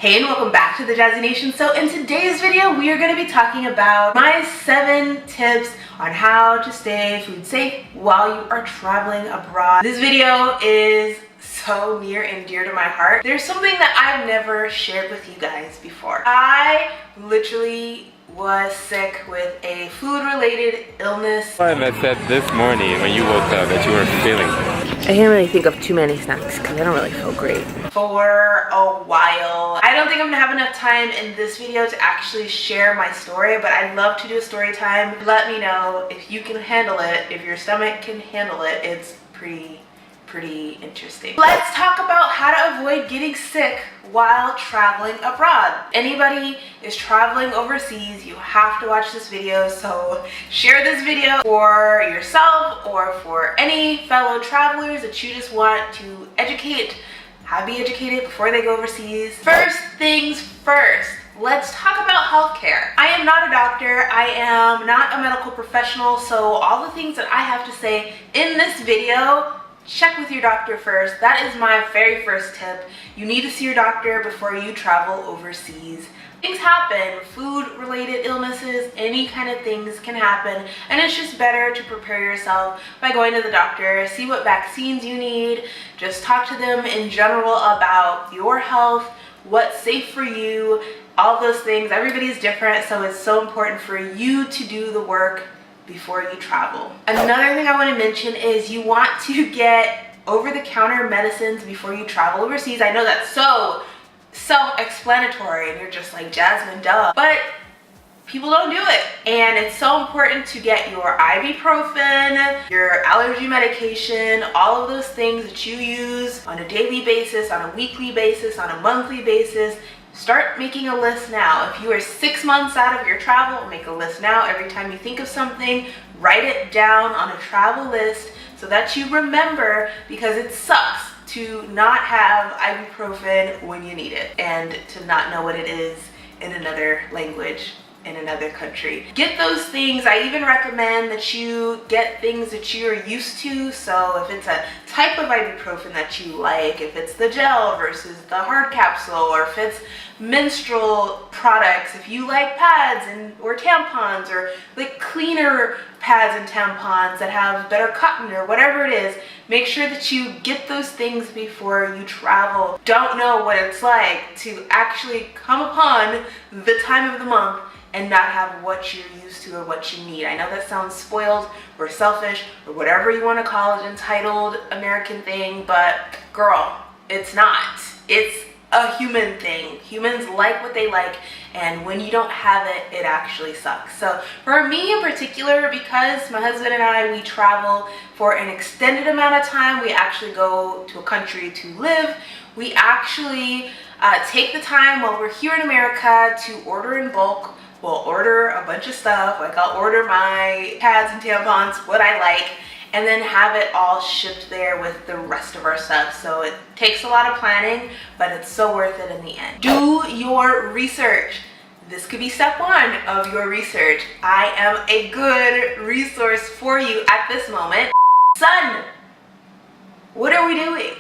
Hey and welcome back to the Jazzy Nation. So in today's video, we are going to be talking about my 7 tips on how to stay food safe while you are traveling abroad. This video is so near and dear to my heart. There's something that I've never shared with you guys before. I literally was sick with a food-related illness. And I said this morning when you woke up that you were feeling. I can't really think of too many snacks because I don't really feel great. For a while. I don't think I'm gonna have enough time in this video to actually share my story, but I'd love to do a story time. Let me know if you can handle it, if your stomach can handle it. It's pretty interesting. Let's talk about how to avoid getting sick while traveling abroad. Anybody is traveling overseas, you have to watch this video, so share this video for yourself or for any fellow travelers that you just want to educate, be educated before they go overseas. First things first, let's talk about healthcare. I am not a doctor, I am not a medical professional, so all the things that I have to say in this video, check with your doctor first. That is my very first tip. You need to see your doctor before you travel overseas. Things happen, food-related illnesses, any kind of things can happen, and it's just better to prepare yourself by going to the doctor, see what vaccines you need, just talk to them in general about your health, what's safe for you, all those things. Everybody's different, so it's so important for you to do the work before you travel. Another thing I want to mention is you want to get over-the-counter medicines before you travel overseas. I know that's so self-explanatory and you're just like, Jasmine, duh, but people don't do it. And it's so important to get your ibuprofen, your allergy medication, all of those things that you use on a daily basis, on a weekly basis, on a monthly basis. Start making a list now. If you are 6 months out of your travel, make a list now. Every time you think of something, write it down on a travel list so that you remember, because it sucks to not have ibuprofen when you need it and to not know what it is in another language, in another country. Get those things. I even recommend that you get things that you're used to. So if it's a type of ibuprofen that you like, if it's the gel versus the hard capsule, or if it's menstrual products, if you like pads or tampons, or like cleaner pads and tampons that have better cotton or whatever it is, make sure that you get those things before you travel. Don't know what it's like to actually come upon the time of the month and not have what you're used to or what you need. I know that sounds spoiled or selfish or whatever you want to call it, entitled American thing, but girl, it's not. It's a human thing. Humans like what they like, and when you don't have it, it actually sucks. So for me in particular, because my husband and I, we travel for an extended amount of time, we actually go to a country to live, we actually take the time while we're here in America to order in bulk. We'll order a bunch of stuff, like I'll order my pads and tampons, what I like, and then have it all shipped there with the rest of our stuff. So it takes a lot of planning, but it's so worth it in the end. Do your research. This could be step 1 of your research. I am a good resource for you at this moment. Son, what are we doing?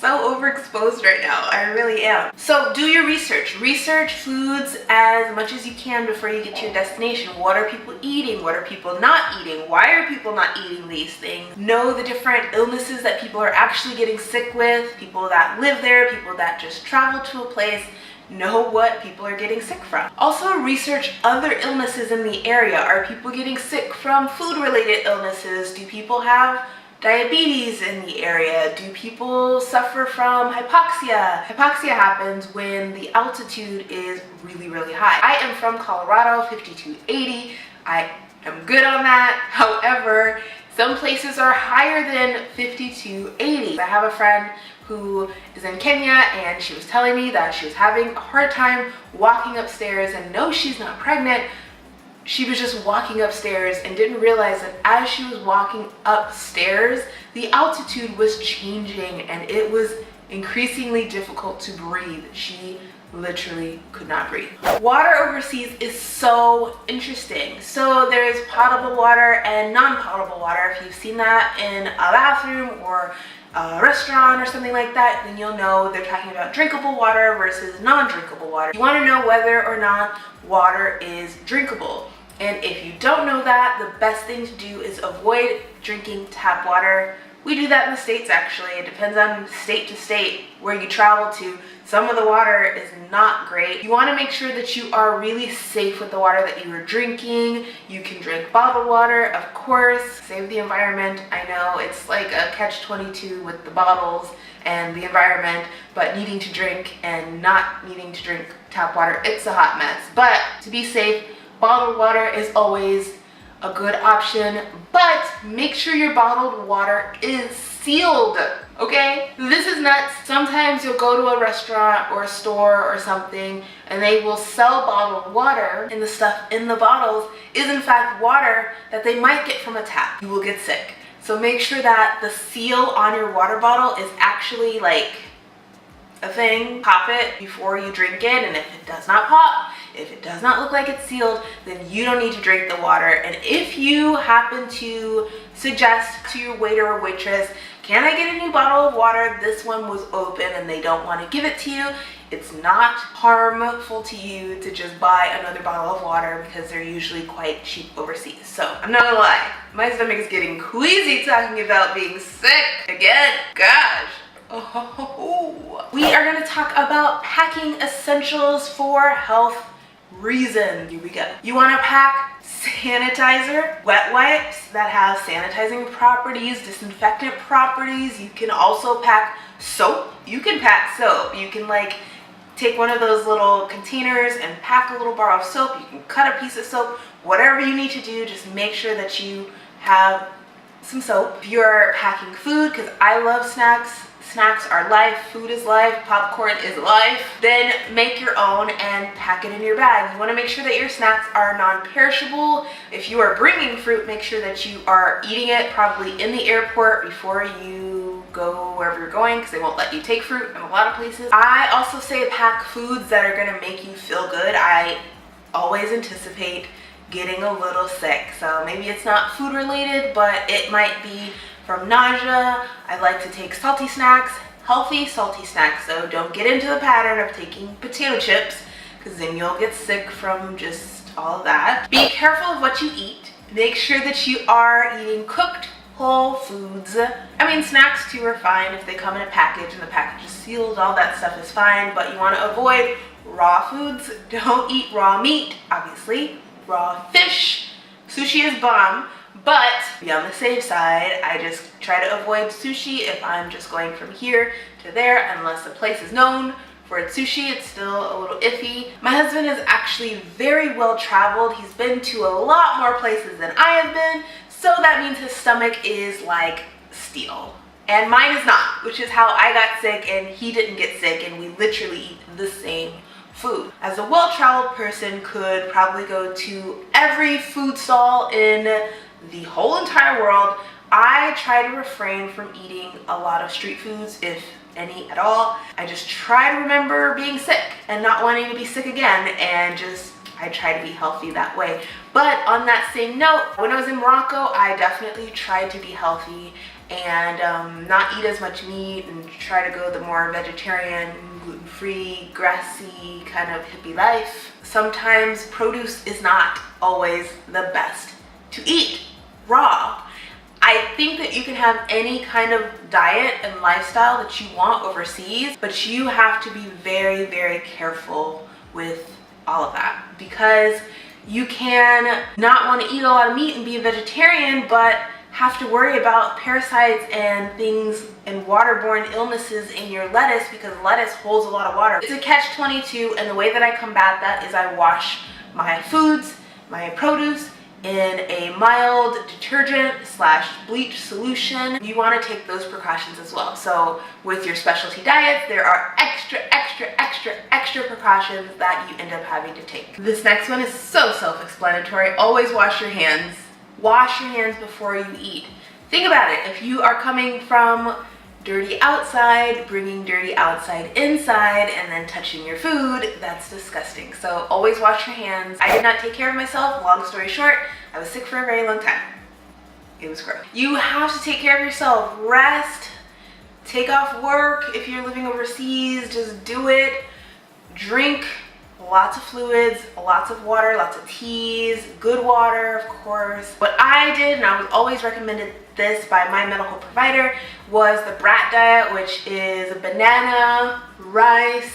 So overexposed right now, I really am. So do your research. Research foods as much as you can before you get to your destination. What are people eating? What are people not eating? Why are people not eating these things? Know the different illnesses that people are actually getting sick with, people that live there, people that just travel to a place. Know what people are getting sick from. Also research other illnesses in the area. Are people getting sick from food-related illnesses? Do people have diabetes in the area? Do people suffer from hypoxia? Hypoxia happens when the altitude is really high. I am from Colorado, 5280. I am good on that. However, some places are higher than 5280. I have a friend who is in Kenya, and she was telling me that she was having a hard time walking upstairs, and no, she's not pregnant. She was just walking upstairs and didn't realize that as she was walking upstairs, the altitude was changing and it was increasingly difficult to breathe. She literally could not breathe. Water overseas is so interesting. So there's potable water and non-potable water. If you've seen that in a bathroom or a restaurant or something like that, then you'll know they're talking about drinkable water versus non-drinkable water. You want to know whether or not water is drinkable. And if you don't know that, the best thing to do is avoid drinking tap water. We do that in the States actually. It depends on state to state where you travel to. Some of the water is not great. You want to make sure that you are really safe with the water that you are drinking. You can drink bottled water, of course. Save the environment. I know it's like a catch-22 with the bottles and the environment, but needing to drink and not needing to drink tap water, it's a hot mess. But to be safe, bottled water is always a good option, but make sure your bottled water is sealed, okay? This is nuts. Sometimes you'll go to a restaurant or a store or something and they will sell bottled water and the stuff in the bottles is in fact water that they might get from a tap. You will get sick. So make sure that the seal on your water bottle is actually like a thing. Pop it before you drink it, and if it does not pop, if it does not look like it's sealed, then you don't need to drink the water. And if you happen to suggest to your waiter or waitress, can I get a new bottle of water? This one was open and they don't want to give it to you. It's not harmful to you to just buy another bottle of water because they're usually quite cheap overseas. So I'm not gonna lie, my stomach is getting queasy talking about being sick again. Gosh. Oh. We are going to talk about packing essentials for health reasons. Here we go. You want to pack sanitizer, wet wipes that have sanitizing properties, disinfectant properties. You can also pack soap. You can pack soap. You can like take one of those little containers and pack a little bar of soap. You can cut a piece of soap. Whatever you need to do, just make sure that you have some soap. If you're packing food, because I love snacks, snacks are life, food is life, popcorn is life, then make your own and pack it in your bag. You want to make sure that your snacks are non-perishable. If you are bringing fruit, make sure that you are eating it probably in the airport before you go wherever you're going, because they won't let you take fruit in a lot of places. I also say pack foods that are going to make you feel good. I always anticipate getting a little sick, so maybe it's not food related, but it might be from nausea. I like to take salty snacks, healthy salty snacks, so don't get into the pattern of taking potato chips, because then you'll get sick from just all of that. Be careful of what you eat. Make sure that you are eating cooked whole foods. I mean, snacks too are fine if they come in a package and the package is sealed, all that stuff is fine, but you want to avoid raw foods. Don't eat raw meat, obviously. Raw fish. Sushi is bomb. But to be on the safe side, I just try to avoid sushi if I'm just going from here to there, unless the place is known for its sushi. It's still a little iffy. My husband is actually very well traveled. He's been to a lot more places than I have been, so that means his stomach is like steel. And mine is not, which is how I got sick and he didn't get sick, and we literally eat the same food. As a well-traveled person could probably go to every food stall in the whole entire world. I try to refrain from eating a lot of street foods, if any at all. I just try to remember being sick and not wanting to be sick again, and I try to be healthy that way. But on that same note, when I was in Morocco, I definitely tried to be healthy and not eat as much meat and try to go the more vegetarian, gluten-free, grassy kind of hippie life. Sometimes produce is not always the best to eat raw. I think that you can have any kind of diet and lifestyle that you want overseas, but you have to be very, very careful with all of that, because you can not want to eat a lot of meat and be a vegetarian, but have to worry about parasites and things and waterborne illnesses in your lettuce, because lettuce holds a lot of water. It's a catch-22, and the way that I combat that is I wash my foods, my produce, in a mild detergent / bleach solution. You want to take those precautions as well. So with your specialty diets, there are extra precautions that you end up having to take. This next one is so self-explanatory. Always wash your hands. Wash your hands before you eat. Think about it. If you are coming from dirty outside, bringing dirty outside inside, and then touching your food, that's disgusting. So always wash your hands. I did not take care of myself. Long story short, I was sick for a very long time. It was gross. You have to take care of yourself. Rest, take off work if you're living overseas, just do it. Drink lots of fluids, lots of water, lots of teas, good water, of course. What I did, and I was always recommended this by my medical provider, was the BRAT diet, which is banana, rice,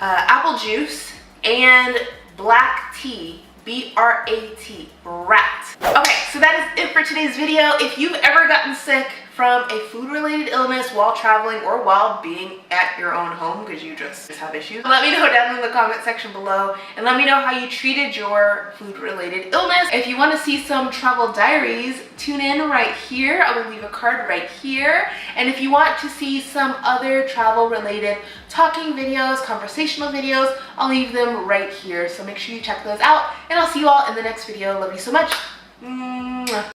apple juice, and black tea. B-R-A-T, BRAT. Okay, so that is it for today's video. If you've ever gotten sick from a food-related illness while traveling or while being at your own home because you just have issues, let me know down in the comment section below, and let me know how you treated your food-related illness. If you want to see some travel diaries, tune in right here. I will leave a card right here. And if you want to see some other travel-related talking videos, conversational videos, I'll leave them right here. So make sure you check those out, and I'll see you all in the next video. Love you so much. Mwah.